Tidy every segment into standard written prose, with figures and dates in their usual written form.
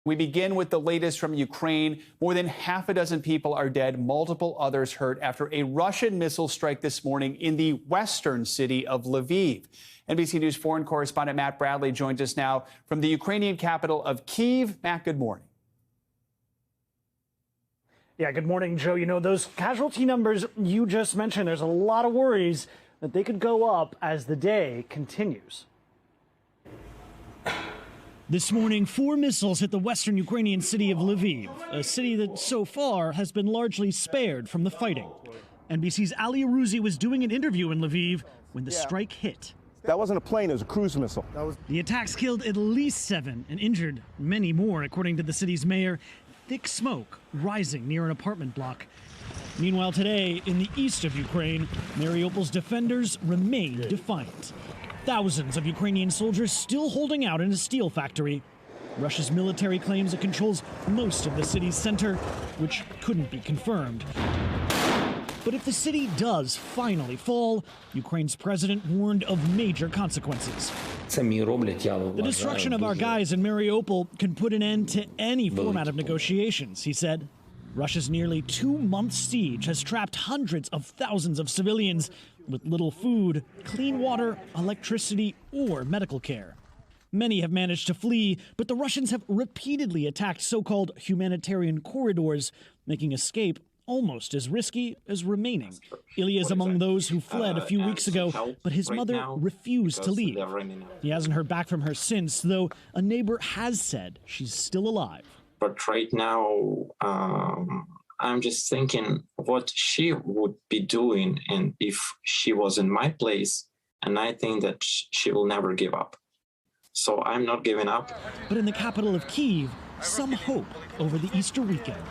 We begin with the latest from Ukraine. More than half a dozen people are dead, multiple others hurt after a Russian missile strike this morning in the western city of Lviv. NBC News foreign correspondent Matt Bradley joins us now from the Ukrainian capital of Kyiv. Matt, good morning. Yeah, good morning, Joe. You know, those casualty numbers you just mentioned, there's a lot of worries that they could go up as the day continues. This morning, 4 missiles hit the western Ukrainian city of Lviv, a city that so far has been largely spared from the fighting. NBC's Ali Arouzi was doing an interview in Lviv when the strike hit. That wasn't a plane, it was a cruise missile. The attacks killed at least 7 and injured many more, according to the city's mayor. Thick smoke rising near an apartment block. Meanwhile, today, in the east of Ukraine, Mariupol's defenders remain defiant. Thousands of Ukrainian soldiers still holding out in a steel factory. Russia's military claims it controls most of the city's center, which couldn't be confirmed. But if the city does finally fall, Ukraine's president warned of major consequences. The destruction of our guys in Mariupol can put an end to any format of negotiations, he said. Russia's nearly 2-month siege has trapped hundreds of thousands of civilians with little food, clean water, electricity, or medical care. Many have managed to flee, but the Russians have repeatedly attacked so-called humanitarian corridors, making escape almost as risky as remaining. Ilya is among those who fled a few weeks ago, but his mother refused to leave. He hasn't heard back from her since, though a neighbor has said she's still alive. But right now, I'm just thinking what she would be doing, and if she was in my place, and I think that she will never give up. So I'm not giving up. But in the capital of Kyiv, some hope over the Easter weekend.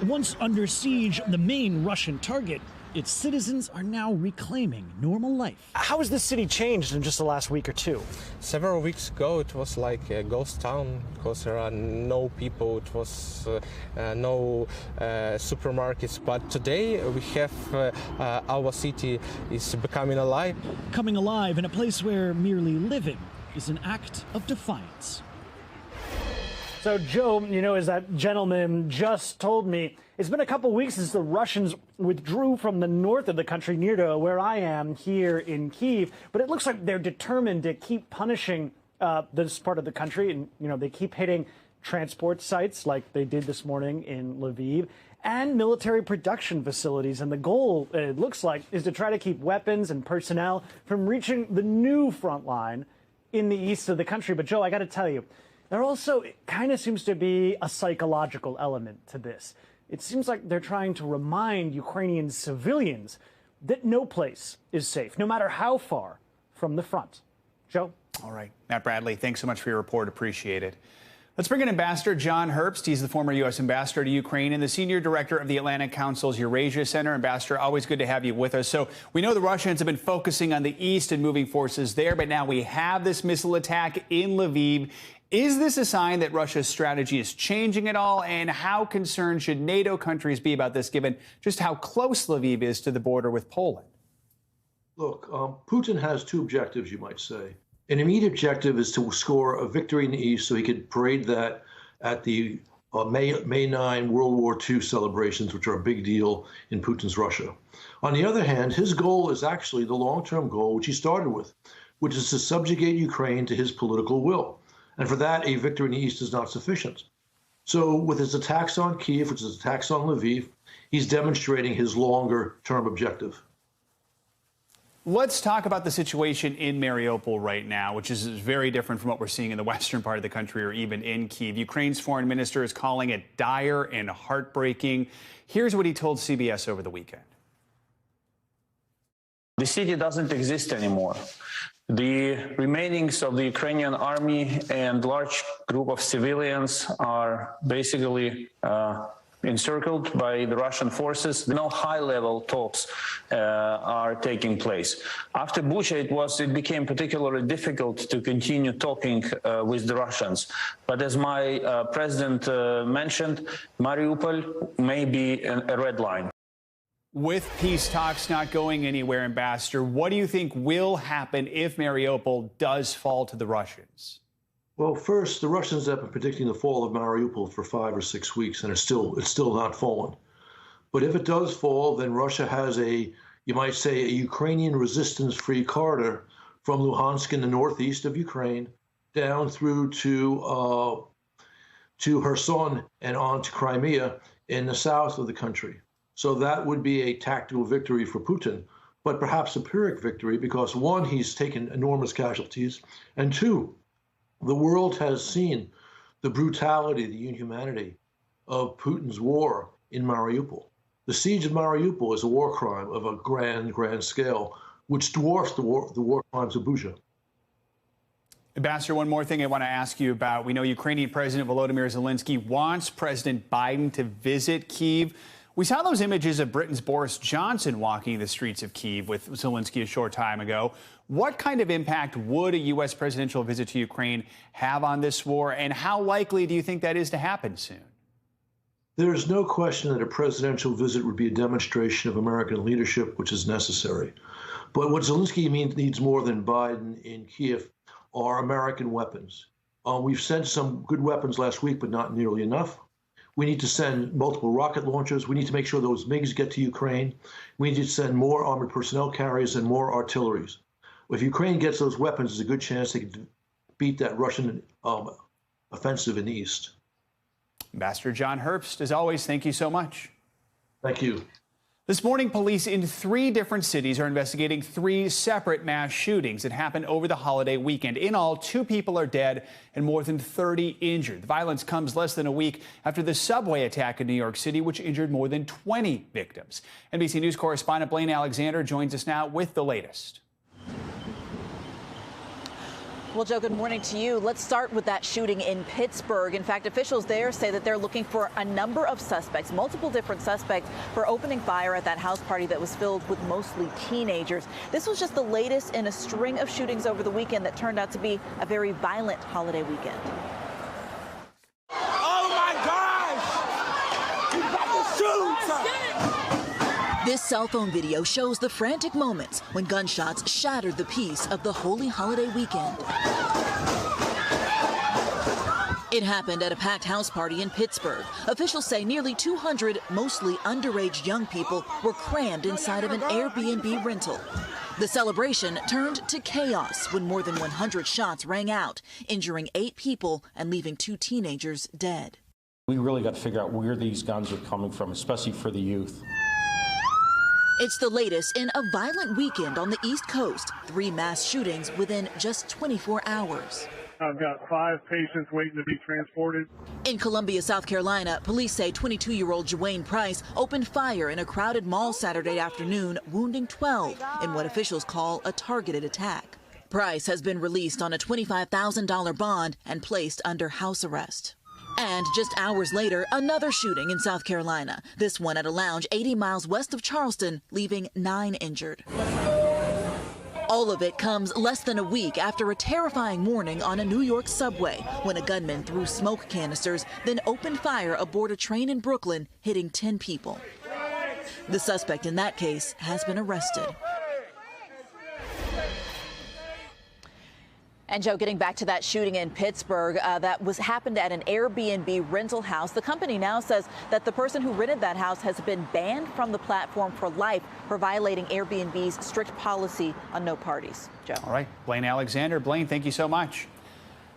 Once under siege, the main Russian target, its citizens are now reclaiming normal life. How has this city changed in just the last week or two? Several weeks ago, it was like a ghost town because there are no people. It was no supermarkets. But today, we have our city is becoming alive. Coming alive in a place where merely living is an act of defiance. So, Joe, you know, as that gentleman just told me, it's been a couple weeks since the Russians withdrew from the north of the country near to where I am here in Kyiv. But it looks like they're determined to keep punishing this part of the country. And, you know, they keep hitting transport sites like they did this morning in Lviv and military production facilities. And the goal, it looks like, is to try to keep weapons and personnel from reaching the new front line in the east of the country. But, Joe, I got to tell you, there also kind of seems to be a psychological element to this. It seems like they're trying to remind Ukrainian civilians that no place is safe, no matter how far from the front. Joe? All right. Matt Bradley, thanks so much for your report. Appreciate it. Let's bring in Ambassador John Herbst. He's the former U.S. Ambassador to Ukraine and the Senior Director of the Atlantic Council's Eurasia Center. Ambassador, always good to have you with us. So we know the Russians have been focusing on the east and moving forces there, but now we have this missile attack in Lviv. Is this a sign that Russia's strategy is changing at all? And how concerned should NATO countries be about this, given just how close Lviv is to the border with Poland? Look, Putin has 2 objectives, you might say. An immediate objective is to score a victory in the east so he could parade that at the May 9 World War II celebrations, which are a big deal in Putin's Russia. On the other hand, his goal is actually the long-term goal, which he started with, which is to subjugate Ukraine to his political will. And for that, a victory in the east is not sufficient. So with his attacks on Kyiv, which is attacks on Lviv, he's demonstrating his longer-term objective. Let's talk about the situation in Mariupol right now, which is very different from what we're seeing in the western part of the country or even in Kyiv. Ukraine's foreign minister is calling it dire and heartbreaking. Here's what he told CBS over the weekend. The city doesn't exist anymore. The remainings of the Ukrainian army and large group of civilians are basically encircled by the Russian forces. No high-level talks are taking place. After Bucha, it became particularly difficult to continue talking with the Russians. But as my president mentioned, Mariupol may be a red line. With peace talks not going anywhere, Ambassador, what do you think will happen if Mariupol does fall to the Russians? Well, first, the Russians have been predicting the fall of Mariupol for 5 or 6 weeks, and it's still not fallen. But if it does fall, then Russia has you might say, a Ukrainian resistance-free corridor from Luhansk in the northeast of Ukraine down through to Kherson and on to Crimea in the south of the country. So that would be a tactical victory for Putin, but perhaps a Pyrrhic victory because, one, he's taken enormous casualties, and two, the world has seen the brutality, the inhumanity of Putin's war in Mariupol. The siege of Mariupol is a war crime of a grand scale, which dwarfs the war crimes of Bucha. Ambassador, one more thing I want to ask you about. We know Ukrainian President Volodymyr Zelensky wants President Biden to visit Kyiv. We saw those images of Britain's Boris Johnson walking the streets of Kyiv with Zelensky a short time ago. What kind of impact would a U.S. presidential visit to Ukraine have on this war, and how likely do you think that is to happen soon? There's no question that a presidential visit would be a demonstration of American leadership, which is necessary. But what Zelensky needs more than Biden in Kyiv are American weapons. We've sent some good weapons last week, but not nearly enough. We need to send multiple rocket launchers. We need to make sure those MiGs get to Ukraine. We need to send more armored personnel carriers and more artilleries. If Ukraine gets those weapons, there's a good chance they can beat that Russian offensive in the east. Ambassador John Herbst, as always, thank you so much. Thank you. This morning, police in 3 different cities are investigating 3 separate mass shootings that happened over the holiday weekend. In all, 2 people are dead and more than 30 injured. The violence comes less than a week after the subway attack in New York City, which injured more than 20 victims. NBC News correspondent Blaine Alexander joins us now with the latest. Well, Joe, good morning to you. Let's start with that shooting in Pittsburgh. In fact, officials there say that they're looking for a number of suspects, multiple different suspects, for opening fire at that house party that was filled with mostly teenagers. This was just the latest in a string of shootings over the weekend that turned out to be a very violent holiday weekend. Oh, my gosh! He's about to shoot! This cell phone video shows the frantic moments when gunshots shattered the peace of the holy holiday weekend. It happened at a packed house party in Pittsburgh. Officials say nearly 200 mostly underage young people were crammed inside of an Airbnb rental. The celebration turned to chaos when more than 100 shots rang out, injuring 8 people and leaving 2 teenagers dead. We really got to figure out where these guns are coming from, especially for the youth. It's the latest in a violent weekend on the East Coast. 3 mass shootings within just 24 hours. I've got 5 patients waiting to be transported. In Columbia, South Carolina, police say 22-year-old Jawayne Price opened fire in a crowded mall Saturday afternoon, wounding 12 in what officials call a targeted attack. Price has been released on a $25,000 bond and placed under house arrest. And just hours later, another shooting in South Carolina, this one at a lounge 80 miles west of Charleston, leaving 9 injured. All of it comes less than a week after a terrifying morning on a New York subway when a gunman threw smoke canisters, then opened fire aboard a train in Brooklyn, hitting 10 people. The suspect in that case has been arrested. And Joe, getting back to that shooting in Pittsburgh, happened at an Airbnb rental house. The company now says that the person who rented that house has been banned from the platform for life for violating Airbnb's strict policy on no parties. Joe. All right, Blaine Alexander. Blaine, thank you so much.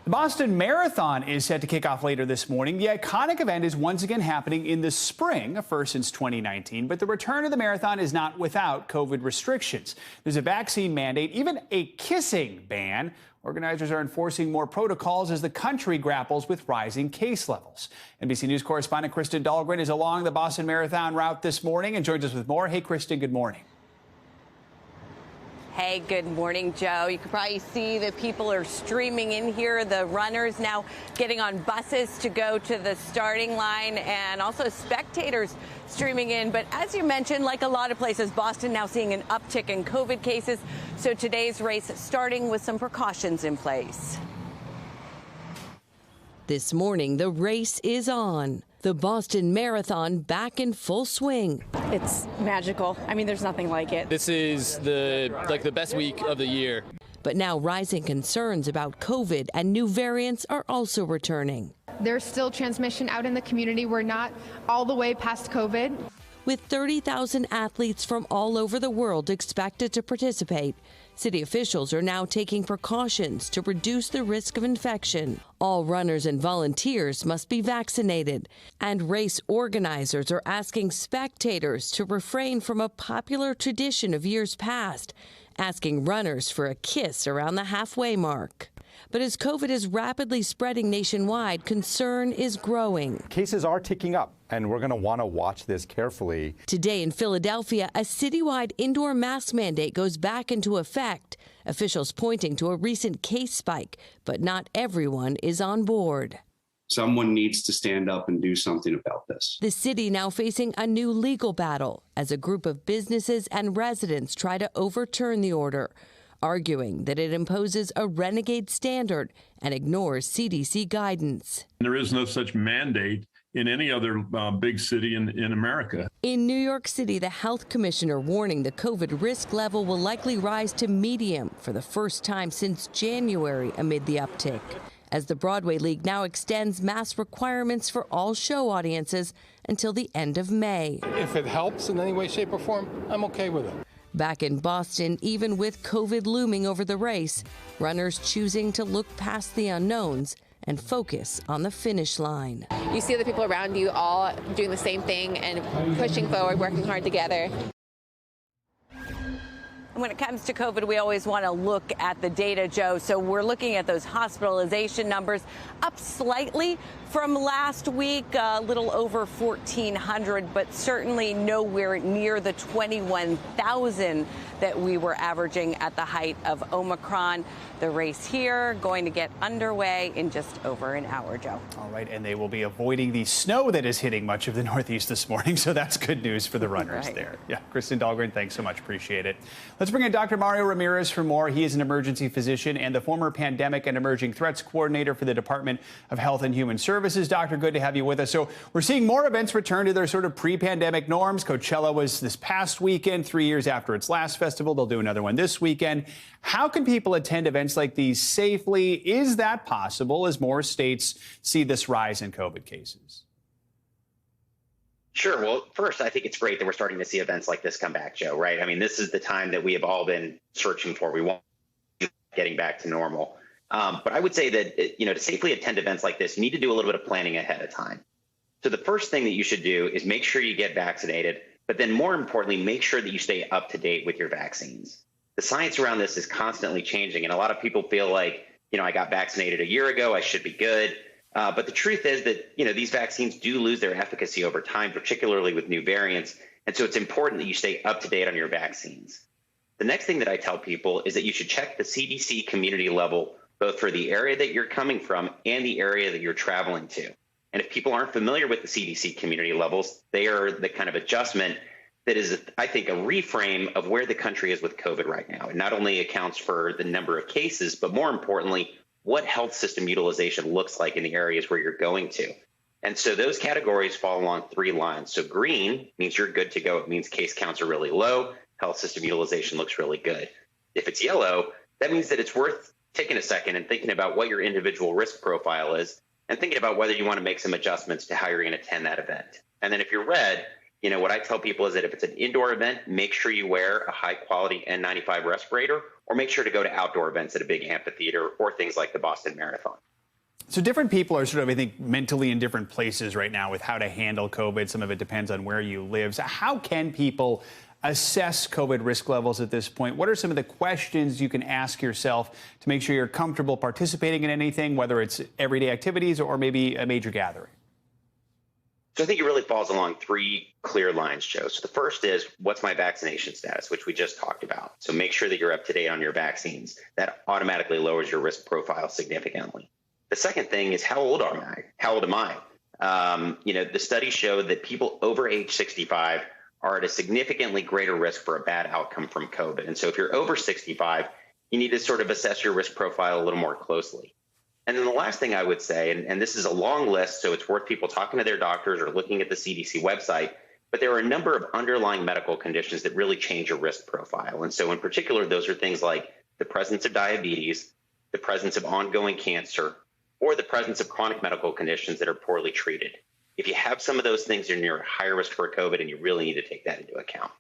The Boston Marathon is set to kick off later this morning. The iconic event is once again happening in the spring, a first since 2019. But the return of the marathon is not without COVID restrictions. There's a vaccine mandate, even a kissing ban. Organizers are enforcing more protocols as the country grapples with rising case levels. NBC News correspondent Kristen Dahlgren is along the Boston Marathon route this morning and joins us with more. Hey, Kristen, good morning. Hey, good morning, Joe. You can probably see that people are streaming in here. The runners now getting on buses to go to the starting line, and also spectators streaming in. But as you mentioned, like a lot of places, Boston now seeing an uptick in COVID cases. So today's race starting with some precautions in place. This morning, the race is on. The Boston Marathon back in full swing. It's magical. I mean, there's nothing like it. This is the best week of the year. But now rising concerns about COVID and new variants are also returning. There's still transmission out in the community. We're not all the way past COVID. With 30,000 athletes from all over the world expected to participate, city officials are now taking precautions to reduce the risk of infection. All runners and volunteers must be vaccinated, and race organizers are asking spectators to refrain from a popular tradition of years past, asking runners for a kiss around the halfway mark. But as COVID is rapidly spreading nationwide, concern is growing. Cases are ticking up, and we're going to want to watch this carefully. Today in Philadelphia, a citywide indoor mask mandate goes back into effect. Officials pointing to a recent case spike, but not everyone is on board. Someone needs to stand up and do something about this. The city now facing a new legal battle as a group of businesses and residents try to overturn the order, arguing that it imposes a renegade standard and ignores CDC guidance. There is no such mandate in any other big city in America. In New York City, the health commissioner warning the COVID risk level will likely rise to medium for the first time since January amid the uptick, as the Broadway League now extends mask requirements for all show audiences until the end of May. If it helps in any way, shape, or form, I'm okay with it. Back in Boston, even with COVID looming over the race, runners choosing to look past the unknowns and focus on the finish line. You see the people around you all doing the same thing and pushing forward, working hard together. When it comes to COVID, we always want to look at the data, Joe. So we're looking at those hospitalization numbers up slightly from last week, a little over 1,400, but certainly nowhere near the 21,000 that we were averaging at the height of Omicron. The race here going to get underway in just over an hour, Joe. All right, and they will be avoiding the snow that is hitting much of the Northeast this morning, so that's good news for the runners there. Yeah, Kristen Dahlgren, thanks so much. Appreciate it. Let's bring in Dr. Mario Ramirez for more. He is an emergency physician and the former Pandemic and Emerging Threats Coordinator for the Department of Health and Human Services. Doctor, good to have you with us. So we're seeing more events return to their sort of pre-pandemic norms. Coachella was this past weekend, 3 years after its last festival. They'll do another one this weekend. How can people attend events like these safely? Is that possible as more states see this rise in COVID cases? Sure. Well, first, I think it's great that we're starting to see events like this come back, Joe, right? I mean, this is the time that we have all been searching for. We want getting back to normal. But I would say that, to safely attend events like this, you need to do a little bit of planning ahead of time. So the first thing that you should do is make sure you get vaccinated, but then more importantly, make sure that you stay up to date with your vaccines. The science around this is constantly changing, and a lot of people feel like, I got vaccinated a year ago, I should be good. But the truth is that, these vaccines do lose their efficacy over time, particularly with new variants. And so it's important that you stay up to date on your vaccines. The next thing that I tell people is that you should check the CDC community level, both for the area that you're coming from and the area that you're traveling to. And if people aren't familiar with the CDC community levels, they are the kind of adjustment that is, I think, a reframe of where the country is with COVID right now. It not only accounts for the number of cases, but more importantly, what health system utilization looks like in the areas where you're going to. And so those categories fall along three lines. So green means you're good to go. It means case counts are really low. Health system utilization looks really good. If it's yellow, that means that it's worth taking a second and thinking about what your individual risk profile is and thinking about whether you want to make some adjustments to how you're going to attend that event. And then if you're red, what I tell people is that if it's an indoor event, make sure you wear a high quality N95 respirator, or make sure to go to outdoor events at a big amphitheater or things like the Boston Marathon. So different people are sort of, I think, mentally in different places right now with how to handle COVID. Some of it depends on where you live. So how can people assess COVID risk levels at this point? What are some of the questions you can ask yourself to make sure you're comfortable participating in anything, whether it's everyday activities or maybe a major gathering? So I think it really falls along three clear lines, Joe. So the first is, what's my vaccination status, which we just talked about. So make sure that you're up to date on your vaccines. That automatically lowers your risk profile significantly. The second thing is, how old am I? How old am I? The studies show that people over age 65 are at a significantly greater risk for a bad outcome from COVID. And so if you're over 65, you need to sort of assess your risk profile a little more closely. And then the last thing I would say, and this is a long list, so it's worth people talking to their doctors or looking at the CDC website, but there are a number of underlying medical conditions that really change your risk profile. And so in particular, those are things like the presence of diabetes, the presence of ongoing cancer, or the presence of chronic medical conditions that are poorly treated. If you have some of those things, you're at higher risk for COVID, and you really need to take that into account.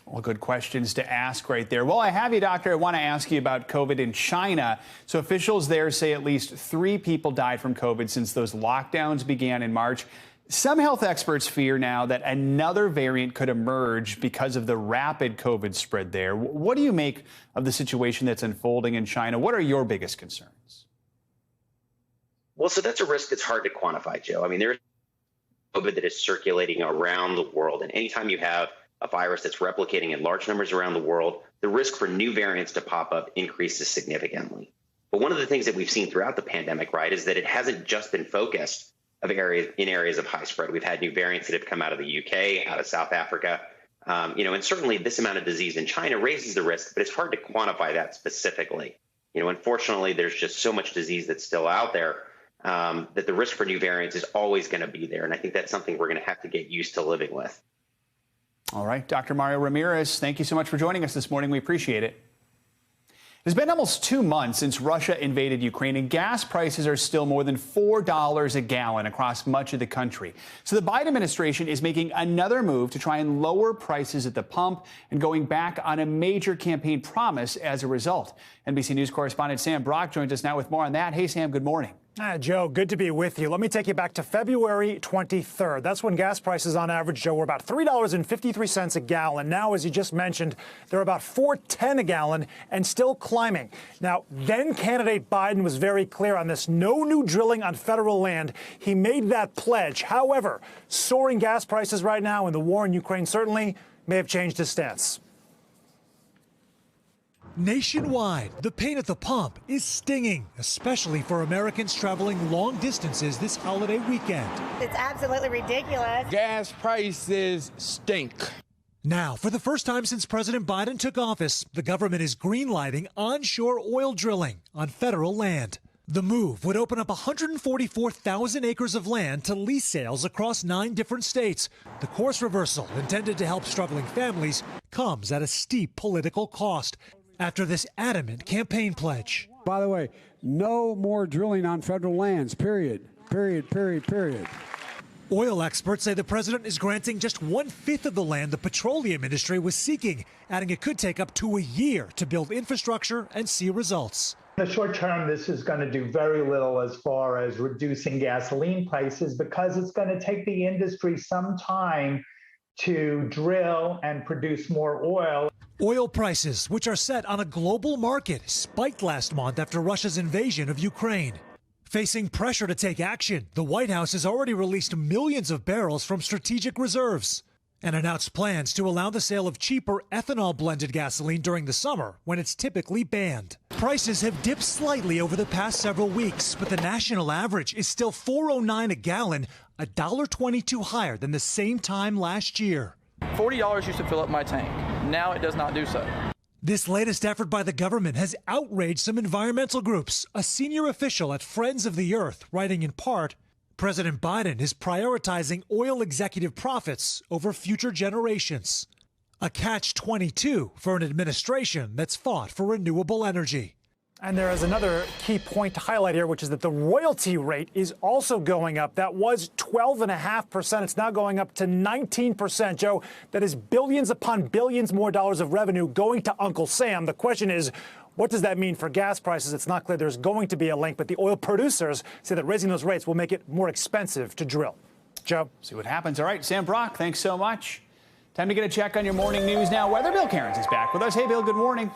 Well, good questions to ask right there. Well, I have you, Doctor. I want to ask you about COVID in China. So officials there say at least 3 people died from COVID since those lockdowns began in March. Some health experts fear now that another variant could emerge because of the rapid COVID spread there. What do you make of the situation that's unfolding in China? What are your biggest concerns? Well, so that's a risk that's hard to quantify, Joe. I mean, there's COVID that is circulating around the world. And anytime you have a virus that's replicating in large numbers around the world, the risk for new variants to pop up increases significantly. But one of the things that we've seen throughout the pandemic, right, is that it hasn't just been focused in areas of high spread. We've had new variants that have come out of the UK, out of South Africa, and certainly this amount of disease in China raises the risk, but it's hard to quantify that specifically. Unfortunately, there's just so much disease that's still out there that the risk for new variants is always going to be there. And I think that's something we're going to have to get used to living with. All right, Dr. Mario Ramirez, thank you so much for joining us this morning. We appreciate it. It's been almost 2 months since Russia invaded Ukraine, and gas prices are still more than $4 a gallon across much of the country. So the Biden administration is making another move to try and lower prices at the pump and going back on a major campaign promise as a result. NBC News correspondent Sam Brock joins us now with more on that. Hey, Sam, good morning. Joe, good to be with you. Let me take you back to February 23rd. That's when gas prices on average, Joe, were about $3.53 a gallon. Now, as you just mentioned, they're about $4.10 a gallon and still climbing. Now, then candidate Biden was very clear on this. No new drilling on federal land. He made that pledge. However, soaring gas prices right now and the war in Ukraine certainly may have changed his stance. Nationwide, the pain at the pump is stinging, especially for Americans traveling long distances this holiday weekend. It's absolutely ridiculous. Gas prices stink. Now, for the first time since President Biden took office, the government is greenlighting onshore oil drilling on federal land. The move would open up 144,000 acres of land to lease sales across 9 different states. The course reversal, intended to help struggling families, comes at a steep political cost after this adamant campaign pledge. By the way, no more drilling on federal lands, period. Oil experts say the president is granting just 1/5 of the land the petroleum industry was seeking, adding it could take up to a year to build infrastructure and see results. In the short term, this is going to do very little as far as reducing gasoline prices because it's going to take the industry some time to drill and produce more oil. Oil prices, which are set on a global market, spiked last month after Russia's invasion of Ukraine. Facing pressure to take action, the White House has already released millions of barrels from strategic reserves and announced plans to allow the sale of cheaper ethanol-blended gasoline during the summer when it's typically banned. Prices have dipped slightly over the past several weeks, but the national average is still $4.09 a gallon, $1.22 higher than the same time last year. $40 used to fill up my tank. Now it does not do so. This latest effort by the government has outraged some environmental groups. A senior official at Friends of the Earth writing in part, President Biden is prioritizing oil executive profits over future generations. A catch-22 for an administration that's fought for renewable energy. And there is another key point to highlight here, which is that the royalty rate is also going up. That was 12.5%. It's now going up to 19%. Joe, that is billions upon billions more dollars of revenue going to Uncle Sam. The question is, what does that mean for gas prices? It's not clear there's going to be a link, but the oil producers say that raising those rates will make it more expensive to drill. Joe? See what happens. All right, Sam Brock, thanks so much. Time to get a check on your morning news now. Weather Bill Cairns is back with us. Hey, Bill, good morning.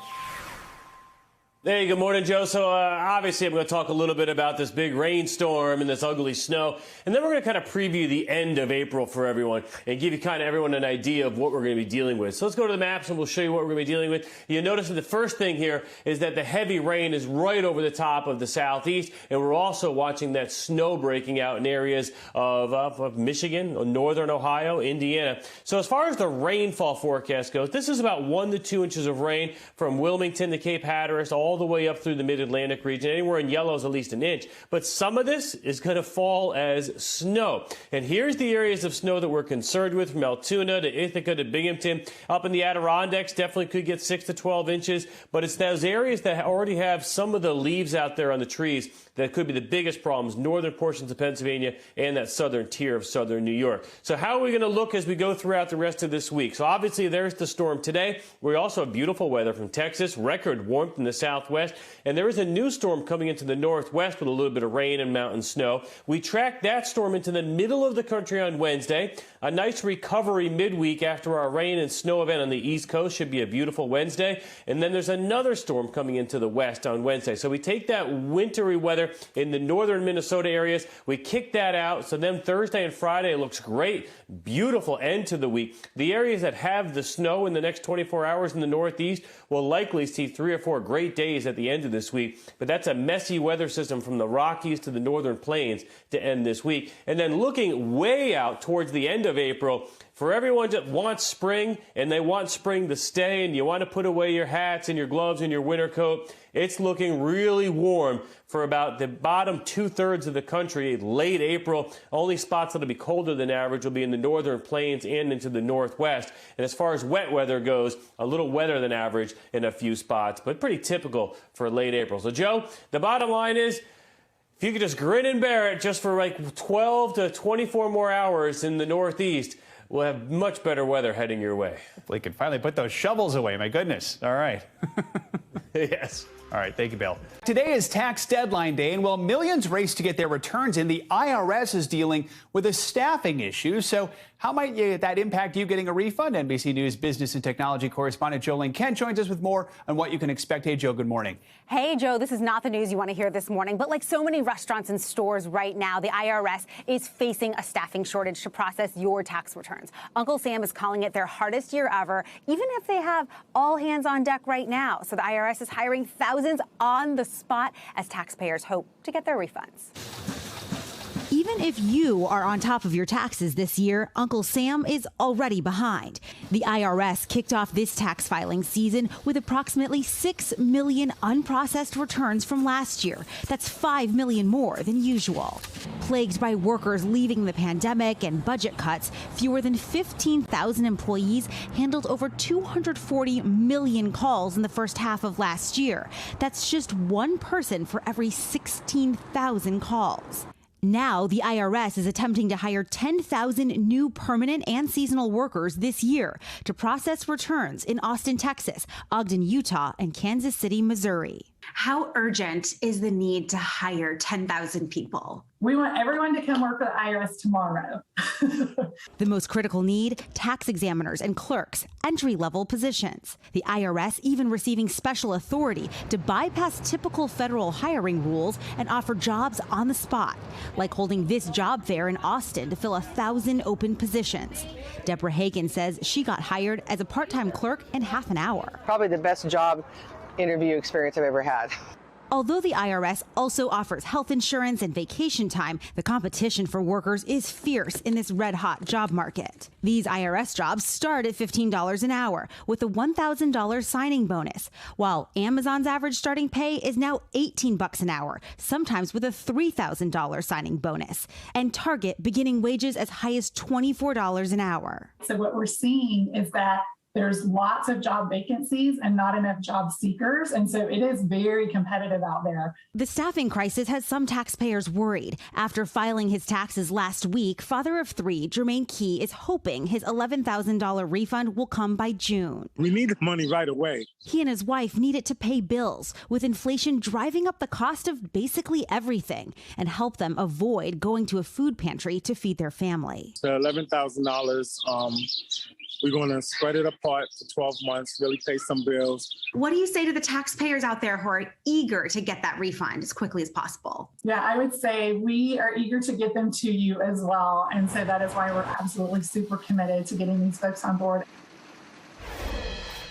Hey, good morning, Joe. So obviously I'm going to talk a little bit about this big rainstorm and this ugly snow. And then we're going to kind of preview the end of April for everyone and give you kind of everyone an idea of what we're going to be dealing with. So let's go to the maps and we'll show you what we're going to be dealing with. You'll notice that the first thing here is that the heavy rain is right over the top of the southeast. And we're also watching that snow breaking out in areas of Michigan, northern Ohio, Indiana. So as far as the rainfall forecast goes, this is about 1 to 2 inches of rain from Wilmington to Cape Hatteras all all the way up through the mid-Atlantic region. Anywhere in yellow is at least an inch. But some of this is going to fall as snow. And here's the areas of snow that we're concerned with, from Altoona to Ithaca to Binghamton. Up in the Adirondacks, definitely could get 6 to 12 inches. But it's those areas that already have some of the leaves out there on the trees that could be the biggest problems, northern portions of Pennsylvania and that southern tier of southern New York. So how are we going to look as we go throughout the rest of this week? So obviously there's the storm today. We also have beautiful weather from Texas, record warmth in the southwest, and there is a new storm coming into the northwest with a little bit of rain and mountain snow. We tracked that storm into the middle of the country on Wednesday. A nice recovery midweek after our rain and snow event on the East Coast. Should be a beautiful Wednesday. And then there's another storm coming into the west on Wednesday. So we take that wintry weather in the northern Minnesota areas. We kick that out. So then Thursday and Friday looks great. Beautiful end to the week. The areas that have the snow in the next 24 hours in the northeast will likely see 3 or 4 great days at the end of this week. But that's a messy weather system from the Rockies to the northern plains to end this week. And then looking way out towards the end of April, for everyone that wants spring and they want spring to stay and you want to put away your hats and your gloves and your winter coat, it's looking really warm for about the bottom 2/3 of the country. Late April, only spots that'll be colder than average will be in the northern plains and into the northwest. And as far as wet weather goes, a little wetter than average in a few spots, but pretty typical for late April. So Joe, the bottom line is, if you could just grin and bear it just for like 12 to 24 more hours in the northeast, we'll have much better weather heading your way. We can finally put those shovels away. My goodness. All right. Yes. All right. Thank you, Bill. Today is tax deadline day, and while millions race to get their returns in, the IRS is dealing with a staffing issue. So how might that impact you getting a refund? NBC News business and technology correspondent Jolene Kent joins us with more on what you can expect. Hey, Joe, good morning. Hey, Joe, this is not the news you want to hear this morning, but like so many restaurants and stores right now, the IRS is facing a staffing shortage to process your tax returns. Uncle Sam is calling it their hardest year ever, even if they have all hands on deck right now. So the IRS is hiring thousands on the spot as taxpayers hope to get their refunds. Even if you are on top of your taxes this year, Uncle Sam is already behind. The IRS kicked off this tax filing season with approximately 6 million unprocessed returns from last year. That's 5 million more than usual. Plagued by workers leaving the pandemic and budget cuts, fewer than 15,000 employees handled over 240 million calls in the first half of last year. That's just one person for every 16,000 calls. Now, the IRS is attempting to hire 10,000 new permanent and seasonal workers this year to process returns in Austin, Texas, Ogden, Utah, and Kansas City, Missouri. How urgent is the need to hire 10,000 people? We want everyone to come work for the IRS tomorrow. The most critical need, tax examiners and clerks, entry-level positions. The IRS even receiving special authority to bypass typical federal hiring rules and offer jobs on the spot, like holding this job fair in Austin to fill 1,000 open positions. Deborah Hagan says she got hired as a part-time clerk in half an hour. Probably the best job interview experience I've ever had. Although the IRS also offers health insurance and vacation time, the competition for workers is fierce in this red-hot job market. These IRS jobs start at $15 an hour with a $1,000 signing bonus, while Amazon's average starting pay is now $18 an hour, sometimes with a $3,000 signing bonus, and Target beginning wages as high as $24 an hour. So what we're seeing is that there's lots of job vacancies and not enough job seekers. And so it is very competitive out there. The staffing crisis has some taxpayers worried. After filing his taxes last week, father of 3, Jermaine Key, is hoping his $11,000 refund will come by June. We need the money right away. He and his wife need it to pay bills, with inflation driving up the cost of basically everything, and help them avoid going to a food pantry to feed their family. So $11,000, we're going to spread it apart for 12 months, really pay some bills. What do you say to the taxpayers out there who are eager to get that refund as quickly as possible? Yeah, I would say we are eager to get them to you as well. And so that is why we're absolutely super committed to getting these folks on board.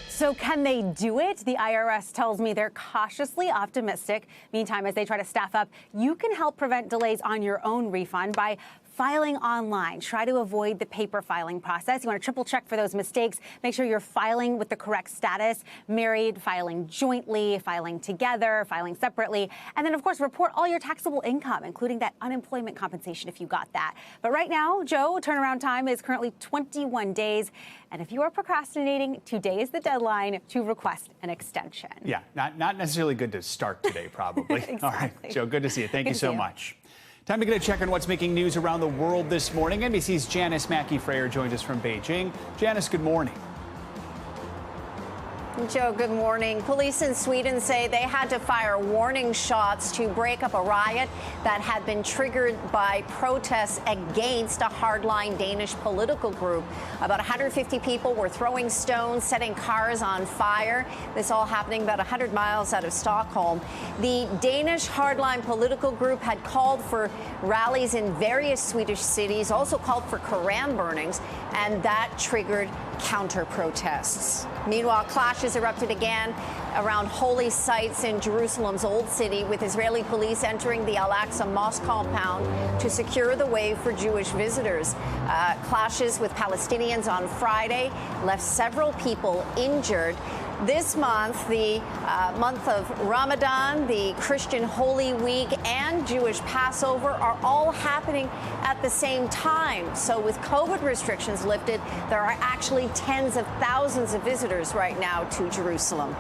So can they do it? The IRS tells me they're cautiously optimistic. Meantime, as they try to staff up, you can help prevent delays on your own refund by filing online. Try to avoid the paper filing process. You want to triple check for those mistakes. Make sure you're filing with the correct status, married, filing jointly, filing together, filing separately. And then, of course, report all your taxable income, including that unemployment compensation if you got that. But right now, Joe, turnaround time is currently 21 days. And if you are procrastinating, today is the deadline to request an extension. Yeah, not necessarily good to start today, probably. Exactly. All right, Joe, good to see you. Thank you Good to so see you. much. Time to get a check on what's making news around the world this morning. NBC's Janice Mackey-Freyer joins us from Beijing. Janice, good morning. Joe, good morning. Police in Sweden say they had to fire warning shots to break up a riot that had been triggered by protests against a hardline Danish political group. About 150 people were throwing stones, setting cars on fire. This all happening about 100 miles out of Stockholm. The Danish hardline political group had called for rallies in various Swedish cities, also called for Koran burnings, and that triggered counter-protests. Meanwhile, clashes erupted again around holy sites in Jerusalem's Old City, with Israeli police entering the Al-Aqsa Mosque compound to secure the way for Jewish visitors. Clashes with Palestinians on Friday left several people injured. This month, the month of Ramadan, the Christian Holy Week, and Jewish Passover are all happening at the same time. So with COVID restrictions lifted, there are actually tens of thousands of visitors right now to Jerusalem.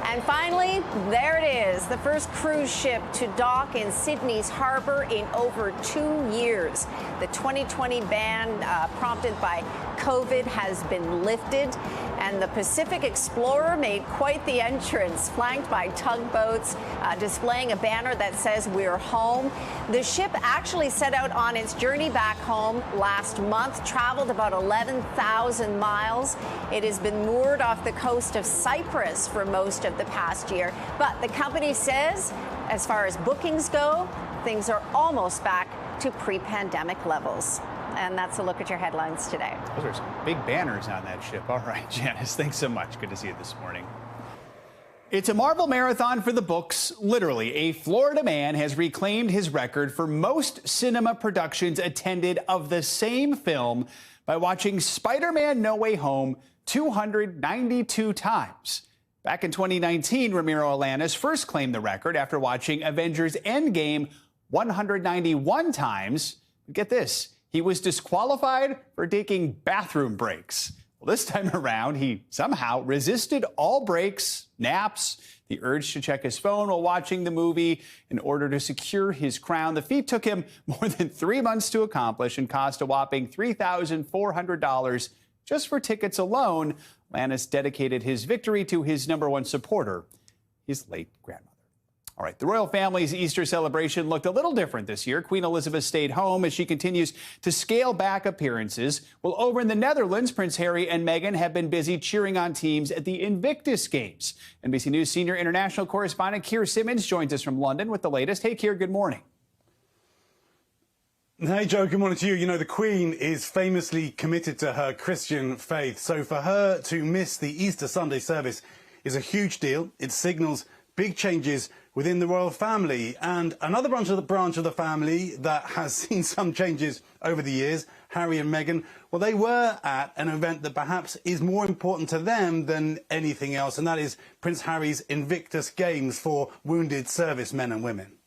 And finally, there it is, the first cruise ship to dock in Sydney's harbor in over 2 years. The 2020 ban prompted by COVID has been lifted, and the Pacific Explorer made quite the entrance, flanked by tugboats displaying a banner that says "We're home." The ship actually set out on its journey back home last month, traveled about 11,000 miles. It has been moored off the coast of Cyprus for most of the past year, but the company says, as far as bookings go, things are almost back to pre-pandemic levels. And that's a look at your headlines today. Those are some big banners on that ship. All right, Janice, thanks so much. Good to see you this morning. It's a Marvel marathon for the books. Literally, a Florida man has reclaimed his record for most cinema productions attended of the same film by watching Spider-Man No Way Home 292 times. Back in 2019, Ramiro Alanis first claimed the record after watching Avengers Endgame 191 times. But get this, he was disqualified for taking bathroom breaks. Well, this time around, he somehow resisted all breaks, naps, the urge to check his phone while watching the movie in order to secure his crown. The feat took him more than 3 months to accomplish and cost a whopping $3,400 just for tickets alone. Alanis dedicated his victory to his #1 supporter, his late grandmother. All right, the royal family's Easter celebration looked a little different this year. Queen Elizabeth stayed home as she continues to scale back appearances. Well, over in the Netherlands, Prince Harry and Meghan have been busy cheering on teams at the Invictus Games. NBC News senior international correspondent Keir Simmons joins us from London with the latest. Hey, Keir, good morning. Hey, Joe, good morning to you. You know, the Queen is famously committed to her Christian faith. So for her to miss the Easter Sunday service is a huge deal. It signals big changes within the royal family. And another branch of the family that has seen some changes over the years, Harry and Meghan, well, they were at an event that perhaps is more important to them than anything else, and that is Prince Harry's Invictus Games for wounded servicemen and women.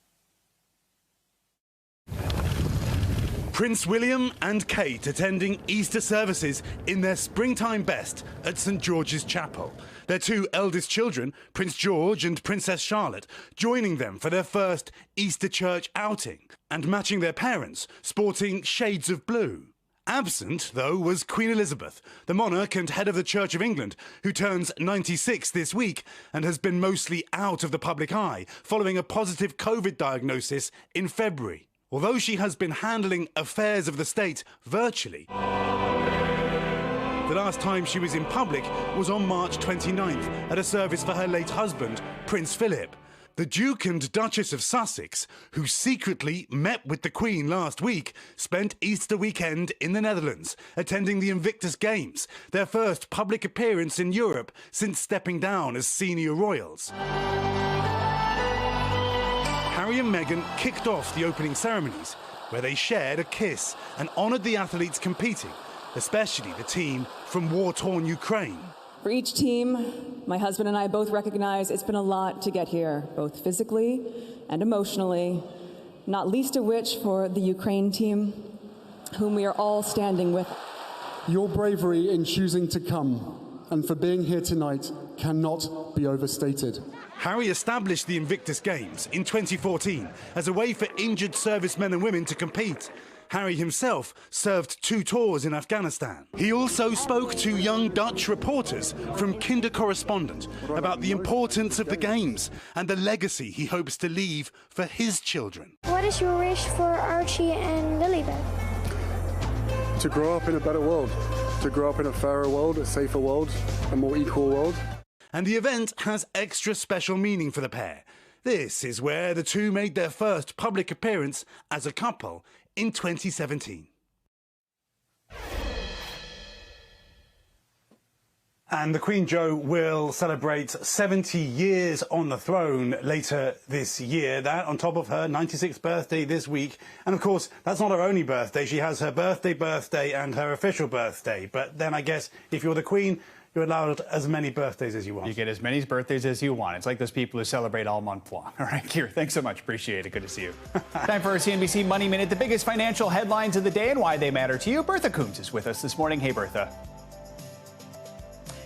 Prince William and Kate attending Easter services in their springtime best at St George's Chapel. Their two eldest children, Prince George and Princess Charlotte, joining them for their first Easter church outing and matching their parents, sporting shades of blue. Absent, though, was Queen Elizabeth, the monarch and head of the Church of England, who turns 96 this week and has been mostly out of the public eye following a positive COVID diagnosis in February. Although she has been handling affairs of the state virtually. The last time she was in public was on March 29th at a service for her late husband, Prince Philip. The Duke and Duchess of Sussex, who secretly met with the Queen last week, spent Easter weekend in the Netherlands, attending the Invictus Games, their first public appearance in Europe since stepping down as senior royals. Harry and Meghan kicked off the opening ceremonies, where they shared a kiss and honoured the athletes competing, especially the team from war-torn Ukraine. For each team, my husband and I both recognize it's been a lot to get here, both physically and emotionally, not least of which for the Ukraine team, whom we are all standing with. Your bravery in choosing to come and for being here tonight cannot be overstated. Harry established the Invictus Games in 2014 as a way for injured servicemen and women to compete. Harry himself served 2 tours in Afghanistan. He also spoke to young Dutch reporters from Kinder Correspondent about the importance of the Games and the legacy he hopes to leave for his children. What is your wish for Archie and Lilibet? To grow up in a better world, to grow up in a fairer world, a safer world, a more equal world. And the event has extra special meaning for the pair. This is where the two made their first public appearance as a couple in 2017. And the Queen Jo will celebrate 70 years on the throne later this year. That on top of her 96th birthday this week. And of course, that's not her only birthday. She has her birthday, and her official birthday. But then I guess if you're the Queen, you're allowed as many birthdays as you want. You get as many birthdays as you want. It's like those people who celebrate all month long. All right, Keir, thanks so much. Appreciate it. Good to see you. Time for our CNBC Money Minute, the biggest financial headlines of the day and why they matter to you. Bertha Coombs is with us this morning. Hey, Bertha.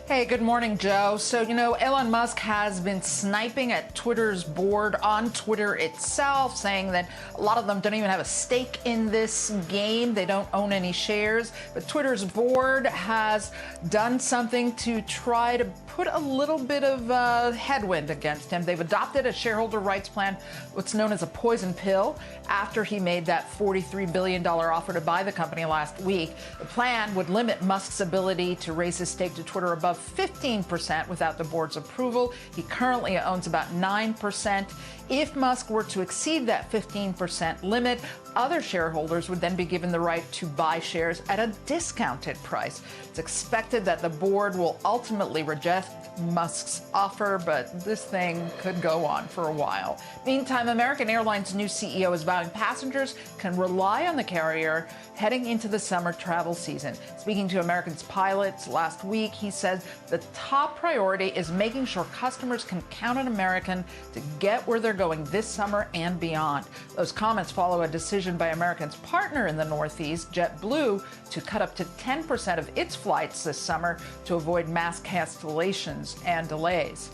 Hey, good morning, Joe. So, Elon Musk has been sniping at Twitter's board on Twitter itself, saying that a lot of them don't even have a stake in this game. They don't own any shares. But Twitter's board has done something to try to put a little bit of headwind against him. They've adopted a shareholder rights plan, what's known as a poison pill, after he made that $43 billion offer to buy the company last week. The plan would limit Musk's ability to raise his stake to Twitter above 15% without the board's approval. He currently owns about 9%. If Musk were to exceed that 15% limit, other shareholders would then be given the right to buy shares at a discounted price. It's expected that the board will ultimately reject Musk's offer, but this thing could go on for a while. Meantime, American Airlines' new CEO is vowing passengers can rely on the carrier heading into the summer travel season. Speaking to American's pilots last week, he said the top priority is making sure customers can count on American to get where they're going this summer and beyond. Those comments follow a decision by American's partner in the Northeast, JetBlue, to cut up to 10% of its flights this summer to avoid mass cancellations and delays.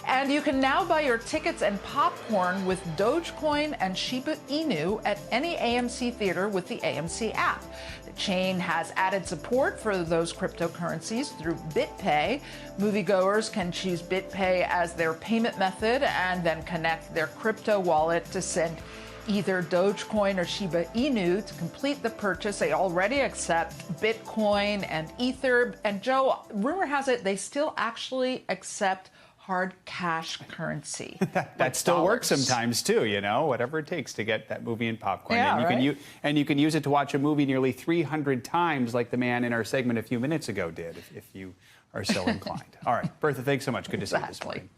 And you can now buy your tickets and popcorn with Dogecoin and Shiba Inu at any AMC theater with the AMC app. The chain has added support for those cryptocurrencies through BitPay. Moviegoers can choose BitPay as their payment method and then connect their crypto wallet to send either Dogecoin or Shiba Inu to complete the purchase. They already accept Bitcoin and Ether. And Joe, rumor has it they still actually accept hard cash currency. that still works sometimes too, whatever it takes to get that movie and popcorn. Yeah, and you can use it to watch a movie nearly 300 times like the man in our segment a few minutes ago did, if you are so inclined. All right, Bertha, thanks so much. Good to see you this morning.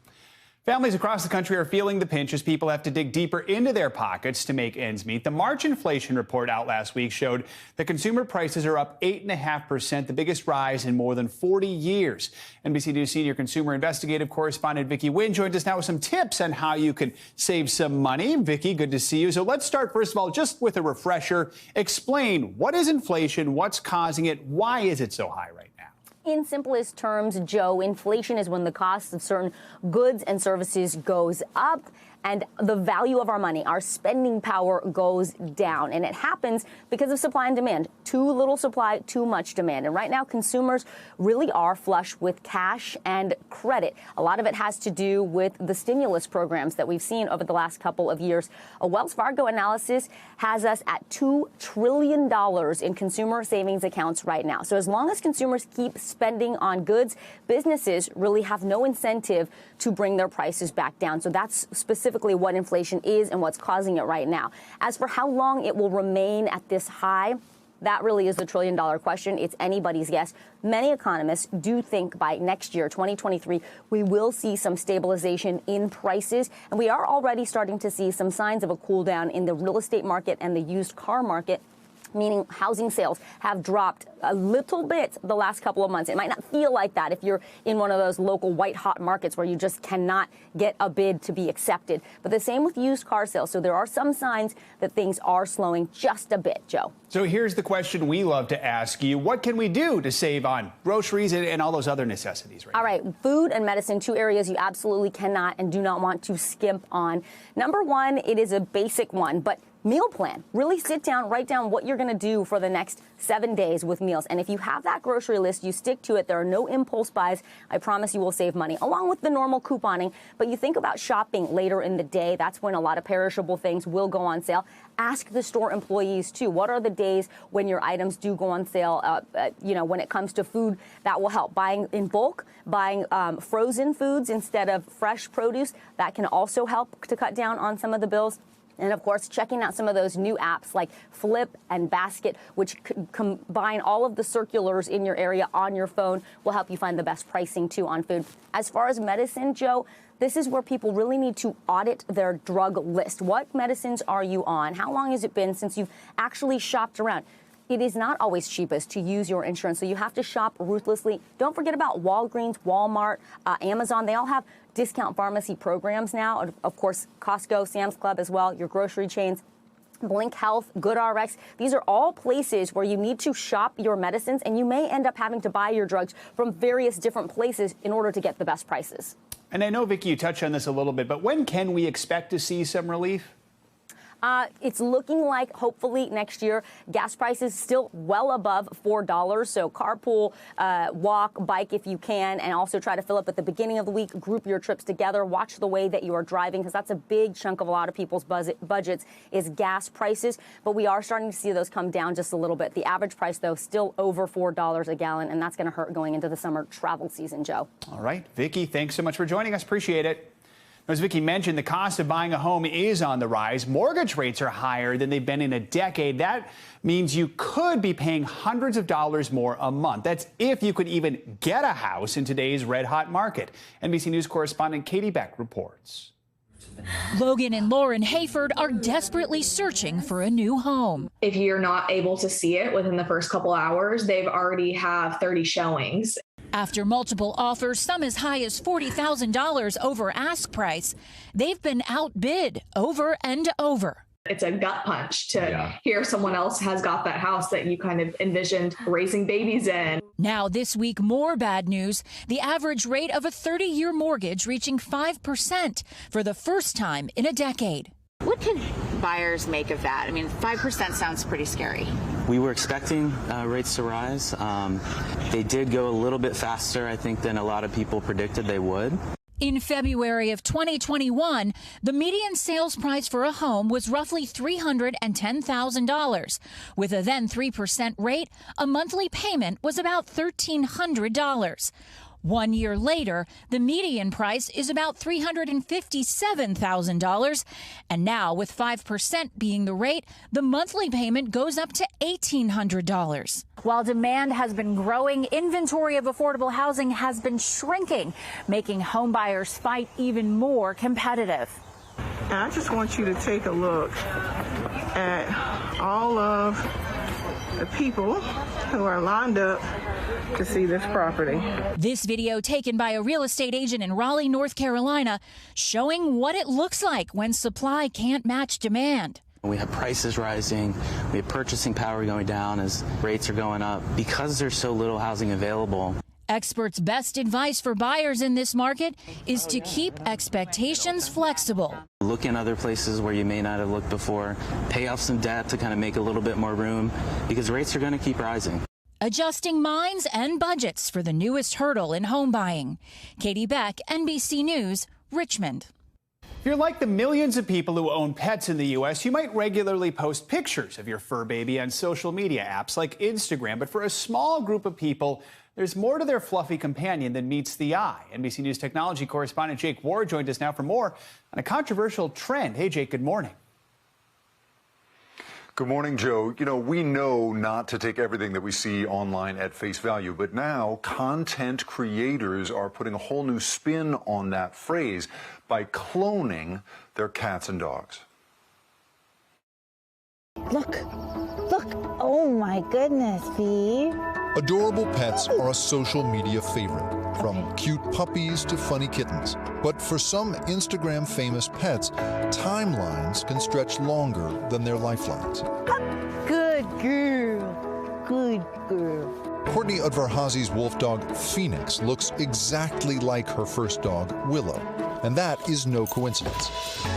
Families across the country are feeling the pinch as people have to dig deeper into their pockets to make ends meet. The March inflation report out last week showed that consumer prices are up 8.5%, the biggest rise in more than 40 years. NBC News senior consumer investigative correspondent Vicki Nguyen joins us now with some tips on how you can save some money. Vicki, good to see you. So let's start, first of all, just with a refresher. Explain, what is inflation? What's causing it? Why is it so high right now? In simplest terms, Joe, inflation is when the cost of certain goods and services goes up and the value of our money, our spending power, goes down. And it happens because of supply and demand. Too little supply, too much demand. And right now, consumers really are flush with cash and credit. A lot of it has to do with the stimulus programs that we've seen over the last couple of years. A Wells Fargo analysis has us at $2 trillion in consumer savings accounts right now. So as long as consumers keep spending on goods, businesses really have no incentive to bring their prices back down. So that's specifically what inflation is and what's causing it right now. As for how long it will remain at this high, That really is the trillion-dollar question. It's anybody's guess. Many economists do think by next year, 2023, we will see some stabilization in prices. And we are already starting to see some signs of a cool down in the real estate market and the used car market, meaning housing sales have dropped a little bit the last couple of months. It might not feel like that if you're in one of those local white-hot markets where you just cannot get a bid to be accepted. But the same with used car sales. So there are some signs that things are slowing just a bit, Joe. So here's the question we love to ask you. What can we do to save on groceries and all those other necessities? All right, food and medicine, two areas you absolutely cannot and do not want to skimp on. Number one, it is a basic one, but meal plan. Really sit down, write down what you're going to do for the next 7 days with meals. And if you have that grocery list, you stick to it. There are no impulse buys. I promise you will save money, along with the normal couponing. But you think about shopping later in the day. That's when a lot of perishable things will go on sale. Ask the store employees, too. What are the days when your items do go on sale? When it comes to food, that will help. Buying in bulk, buying frozen foods instead of fresh produce, that can also help to cut down on some of the bills. And, of course, checking out some of those new apps like Flip and Basket, which combine all of the circulars in your area on your phone, will help you find the best pricing, too, on food. As far as medicine, Joe, this is where people really need to audit their drug list. What medicines are you on? How long has it been since you've actually shopped around? It is not always cheapest to use your insurance, so you have to shop ruthlessly. Don't forget about Walgreens, Walmart, Amazon. They all have discount pharmacy programs now. Of course, Costco, Sam's Club as well, your grocery chains, Blink Health, GoodRx. These are all places where you need to shop your medicines, and you may end up having to buy your drugs from various different places in order to get the best prices. And I know, Vicki, you touched on this a little bit, but when can we expect to see some relief? It's looking like, hopefully, next year, gas prices still well above $4. So carpool, walk, bike if you can, and also try to fill up at the beginning of the week. Group your trips together. Watch the way that you are driving, because that's a big chunk of a lot of people's budgets is gas prices. But we are starting to see those come down just a little bit. The average price, though, still over $4 a gallon, and that's going to hurt going into the summer travel season, Joe. All right. Vicki, thanks so much for joining us. Appreciate it. As Vicki mentioned, the cost of buying a home is on the rise. Mortgage rates are higher than they've been in a decade. That means you could be paying hundreds of dollars more a month. That's if you could even get a house in today's red-hot market. NBC News correspondent Katie Beck reports. Logan and Lauren Hayford are desperately searching for a new home. If you're not able to see it within the first couple hours, they've already have 30 showings. After multiple offers, some as high as $40,000 over ask price, they've been outbid over and over. It's a gut punch to hear someone else has got that house that you kind of envisioned raising babies in. Now this week, more bad news. The average rate of a 30-year mortgage reaching 5% for the first time in a decade. What can buyers make of that? I mean, 5% sounds pretty scary. We were expecting rates to rise. They did go a little bit faster, I think, than a lot of people predicted they would. In February of 2021, the median sales price for a home was roughly $310,000. With a then 3% rate, a monthly payment was about $1,300. 1 year later, the median price is about $357,000. And now, with 5% being the rate, the monthly payment goes up to $1,800. While demand has been growing, inventory of affordable housing has been shrinking, making homebuyers fight even more competitive. And I just want you to take a look at all of the people who are lined up to see this property. This video taken by a real estate agent in Raleigh, North Carolina, showing what it looks like when supply can't match demand. We have prices rising, we have purchasing power going down as rates are going up. Because there's so little housing available. Experts' best advice for buyers in this market is to keep expectations flexible. Look in other places where you may not have looked before. Pay off some debt to kind of make a little bit more room, because rates are going to keep rising. Adjusting minds and budgets for the newest hurdle in home buying. Katie Beck, NBC News, Richmond. If you're like the millions of people who own pets in the U.S., you might regularly post pictures of your fur baby on social media apps like Instagram. But for a small group of people, there's more to their fluffy companion than meets the eye. NBC News technology correspondent Jake Ward joined us now for more on a controversial trend. Hey, Jake, good morning. Good morning, Joe. You know, we know not to take everything that we see online at face value, but now content creators are putting a whole new spin on that phrase by cloning their cats and dogs. Look, oh my goodness, Bee. Adorable pets are a social media favorite, from cute puppies to funny kittens. But for some Instagram famous pets, timelines can stretch longer than their lifelines. Good girl, good girl. Courtney Udvar-Hazy's wolf dog Phoenix looks exactly like her first dog, Willow. And that is no coincidence.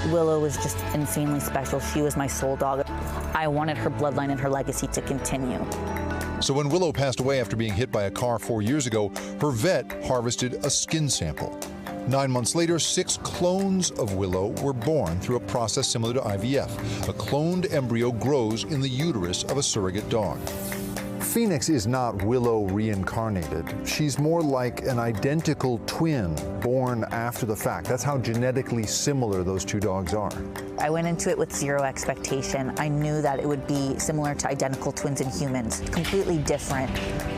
Willow was just insanely special. She was my soul dog. I wanted her bloodline and her legacy to continue. So when Willow passed away after being hit by a car 4 years ago, her vet harvested a skin sample. 9 months later, 6 clones of Willow were born through a process similar to IVF. A cloned embryo grows in the uterus of a surrogate dog. Phoenix is not Willow reincarnated. She's more like an identical twin born after the fact. That's how genetically similar those two dogs are. I went into it with zero expectation. I knew that it would be similar to identical twins in humans. Completely different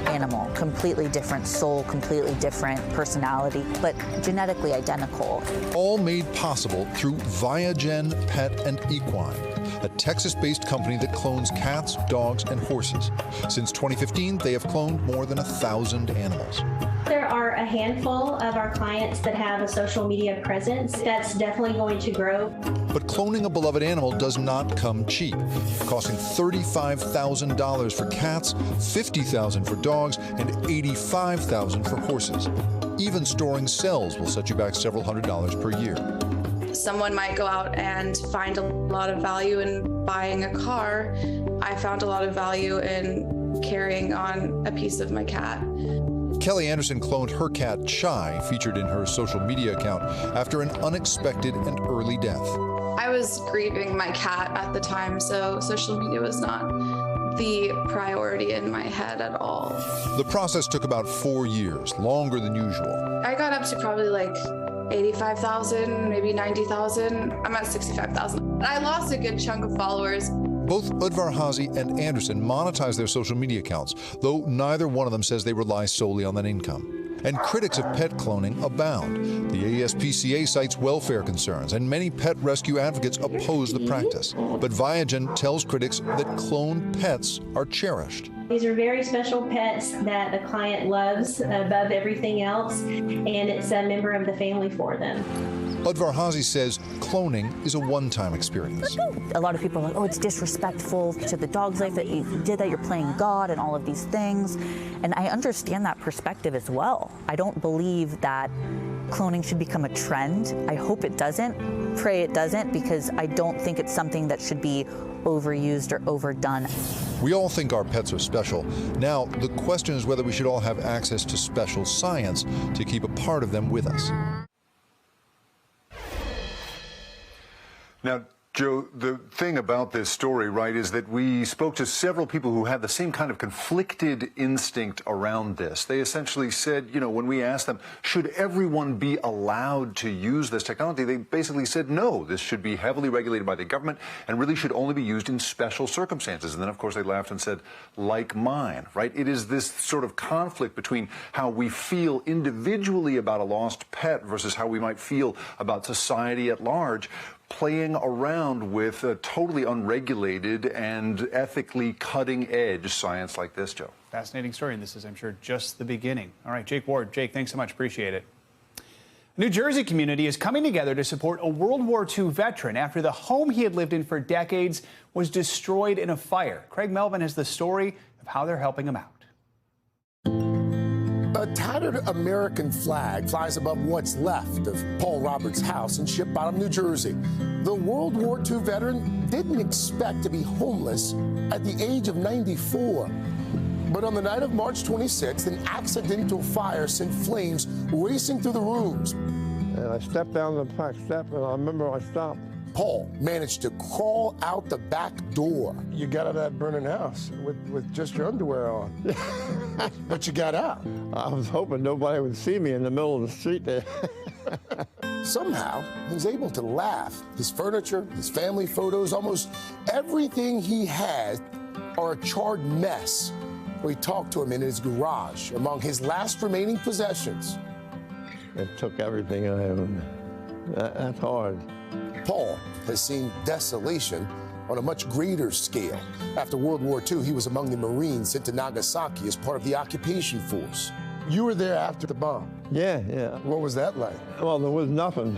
animal, completely different soul, completely different personality, but genetically identical. All made possible through Viagen Pet and Equine, a Texas-based company that clones cats, dogs, and horses. Since 2015, they have cloned more than 1,000 animals. There are a handful of our clients that have a social media presence. That's definitely going to grow. But cloning a beloved animal does not come cheap, costing $35,000 for cats, $50,000 for dogs, and $85,000 for horses. Even storing cells will set you back several $100s per year. Someone might go out and find a lot of value in buying a car. I found a lot of value in carrying on a piece of my cat. Kelly Anderson cloned her cat, Chai, featured in her social media account, after an unexpected and early death. I was grieving my cat at the time, so social media was not the priority in my head at all. The process took about 4 years, longer than usual. I got up to probably like 85,000, maybe 90,000. I'm at 65,000. I lost a good chunk of followers. Both Udvar-Hazy and Anderson monetize their social media accounts, though neither one of them says they rely solely on that income. And critics of pet cloning abound. The ASPCA cites welfare concerns, and many pet rescue advocates oppose the practice. But Viagen tells critics that cloned pets are cherished. These are very special pets that the client loves above everything else, and it's a member of the family for them. Udvar-Hazy says cloning is a one-time experience. A lot of people are like, oh, it's disrespectful to the dog's life that you did that, you're playing God and all of these things. And I understand that perspective as well. I don't believe that cloning should become a trend. I hope it doesn't. Pray it doesn't, because I don't think it's something that should be overused or overdone. We all think our pets are special. Now, the question is whether we should all have access to special science to keep a part of them with us. Now, Joe, the thing about this story, right, is that we spoke to several people who had the same kind of conflicted instinct around this. They essentially said, you know, when we asked them, should everyone be allowed to use this technology, they basically said, no, this should be heavily regulated by the government and really should only be used in special circumstances. And then, of course, they laughed and said, like mine, right? It is this sort of conflict between how we feel individually about a lost pet versus how we might feel about society at large, playing around with a totally unregulated and ethically cutting-edge science like this, Joe. Fascinating story, and this is, I'm sure, just the beginning. All right, Jake Ward. Jake, thanks so much. Appreciate it. A New Jersey community is coming together to support a World War II veteran after the home he had lived in for decades was destroyed in a fire. Craig Melvin has the story of how they're helping him out. A tattered American flag flies above what's left of Paul Roberts' house in Ship Bottom, New Jersey. The World War II veteran didn't expect to be homeless at the age of 94. But on the night of March 26th, an accidental fire sent flames racing through the rooms. And I stepped down the back step, and I remember I stopped. Paul managed to crawl out the back door. You got out of that burning house with just your underwear on. But you got out. I was hoping nobody would see me in the middle of the street there. somehow he's able to laugh. His furniture, his family photos, almost everything he had are a charred mess. We talked to him in his garage among his last remaining possessions. It took everything I owned. That's hard. Paul has seen desolation on a much greater scale. After World War II, he was among the Marines sent to Nagasaki as part of the occupation force. You were there after the bomb. Yeah. What was that like? Well, there was nothing.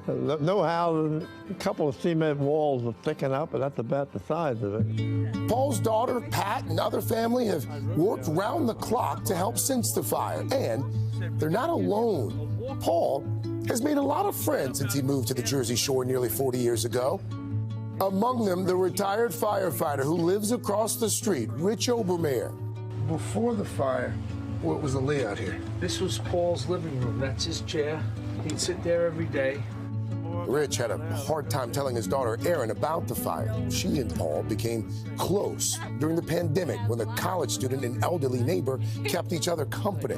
No house, a couple of cement walls were sticking up, but that's about the size of it. Paul's daughter, Pat, and other family have worked round the clock to help since the fire. And they're not alone. Paul has made a lot of friends since he moved to the Jersey Shore nearly 40 years ago. Among them, the retired firefighter who lives across the street, Rich Obermeyer. Before the fire, what was the layout here? This was Paul's living room. That's his chair. He'd sit there every day. Rich had a hard time telling his daughter Erin about the fire. She and Paul became close during the pandemic when the college student and elderly neighbor kept each other company.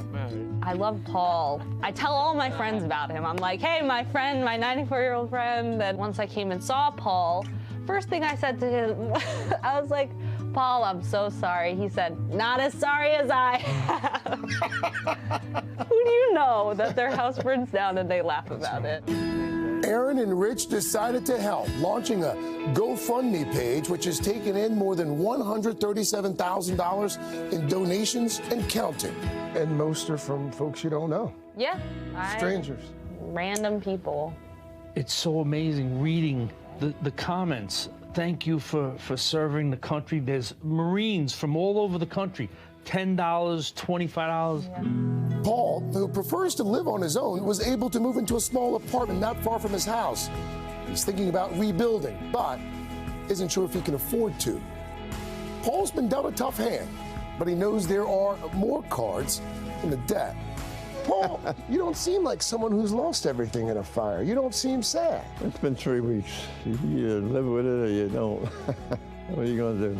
I love Paul. I tell all my friends about him. I'm like, hey, my friend, my 94-year-old friend. And once I came and saw Paul, first thing I said to him, I was like, Paul, I'm so sorry. He said, not as sorry as I am. Who do you know that their house burns down and they laugh about it? Erin and Rich decided to help, launching a GoFundMe page, which has taken in more than $137,000 in donations and counting. And most are from folks you don't know. Yeah. Strangers. Random people. It's so amazing reading the comments. Thank you for serving the country. There's Marines from all over the country. $10, $25. Yeah. Paul, who prefers to live on his own, was able to move into a small apartment not far from his house. He's thinking about rebuilding, but isn't sure if he can afford to. Paul's been dealt a tough hand, but he knows there are more cards in the deck. Paul, you don't seem like someone who's lost everything in a fire. You don't seem sad. It's been 3 weeks. You either live with it or you don't. What are you going to do?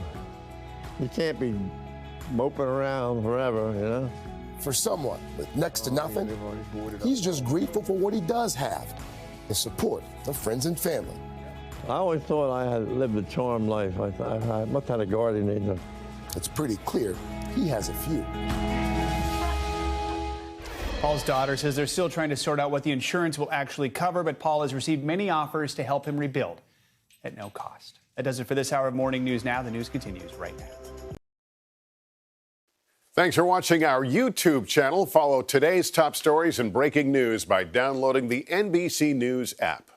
You can't be moping around forever, you know? For someone with next to nothing, he's just grateful for what he does have, the support of friends and family. I always thought I had lived a charmed life. I must have had a guardian angel. It's pretty clear he has a few. Paul's daughter says they're still trying to sort out what the insurance will actually cover, but Paul has received many offers to help him rebuild at no cost. That does it for this hour of Morning News Now. The news continues right now. Thanks for watching our YouTube channel. Follow today's top stories and breaking news by downloading the NBC News app.